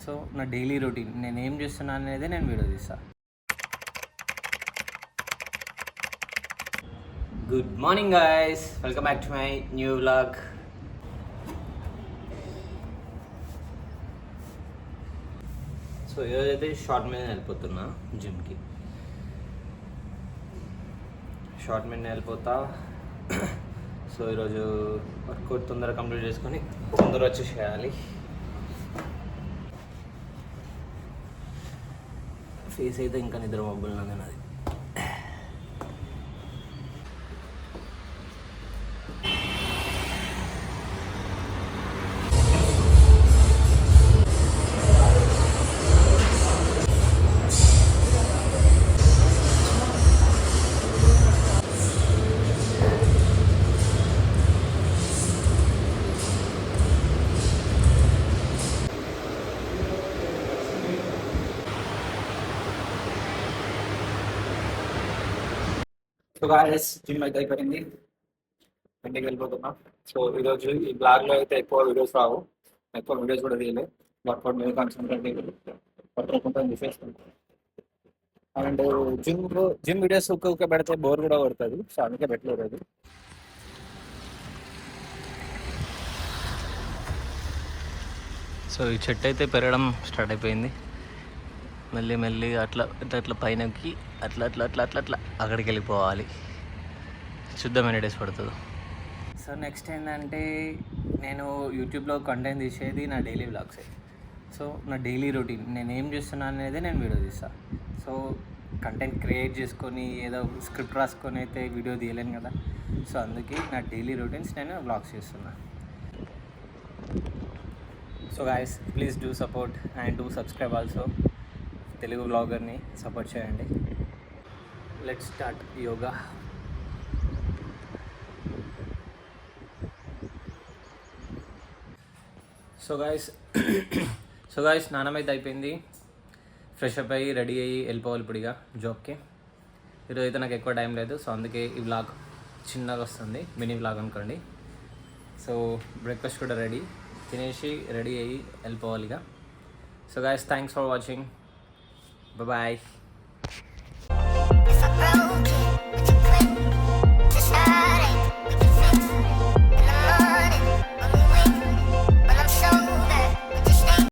So నా daily routine నేను ఏం చేస్తున్నాను అనేది నేను వీడియో తీస్తాను. Good morning guys, welcome back to my new vlog. So ఈరోజైతే షార్ట్ మీద వెళ్ళిపోతున్నా జిమ్కి. షార్ట్ మీద వెళ్ళిపోతా. సో ఈరోజు వర్కౌట్ తొందరగా కంప్లీట్ చేసుకొని తొందరగా వచ్చేసేయాలి. ఫేస్ అయితే ఇంకా నిద్ర మబ్బులు నాది. సో గాయస్, జిమ్ అయితే అయిపోయింది, ఇంటికి వెళ్ళిపోతున్నాం. సో ఈరోజు ఈ బ్లాగ్లో అయితే ఎక్కువ వీడియోస్ రావు, ఎక్కువ వీడియోస్ కూడా తీయలేదు. వర్కౌట్ మీద కాన్సన్ట్రేట్ వర్కౌట్ తీసేసుకుంటాం. అండ్ జిమ్ వీడియోస్ ఒక్కొక్క పెడితే బోర్ కూడా కొడుతుంది, సో అందుకే పెట్టలేదు అది. సో ఈ చెట్టు అయితే పెరగడం స్టార్ట్ అయిపోయింది. మెల్లి అట్లా అట్లా పైనకి అట్లా అక్కడికి వెళ్ళిపోవాలి. చూద్దాం ఎన్ని డేస్ పడుతుందో. సో నెక్స్ట్ ఏంటంటే, నేను యూట్యూబ్లో కంటెంట్ తీసేది నా డైలీ వ్లాగ్సే. సో నా డైలీ రొటీన్ నేను ఏం చేస్తున్నాను అనేది నేను వీడియో తీస్తాను. సో కంటెంట్ క్రియేట్ చేసుకొని ఏదో స్క్రిప్ట్ రాసుకొని అయితే వీడియో తీయలేను కదా. సో అందుకే నా డైలీ రొటీన్స్ నేను వ్లాగ్స్ చేస్తున్నా. So guys, please do support and do subscribe also. Telugu వ్లాగర్ని సపోర్ట్ చేయండి. Let's start yoga. So guys స్నానం అయితే అయిపోయింది. ఫ్రెష్ అప్ అయ్యి రెడీ అయ్యి వెళ్ళిపోవాలి ఇప్పుడు ఇక జాబ్కి. ఈరోజు అయితే నాకు ఎక్కువ టైం లేదు, సో అందుకే ఈ వ్లాగ్ చిన్నగా వస్తుంది, మినీ వ్లాగ్ అనుకోండి. సో బ్రేక్ఫాస్ట్ కూడా రెడీ, తినేసి రెడీ అయ్యి వెళ్ళిపోవాలి ఇక. So guys, thanks for watching. Bye-bye.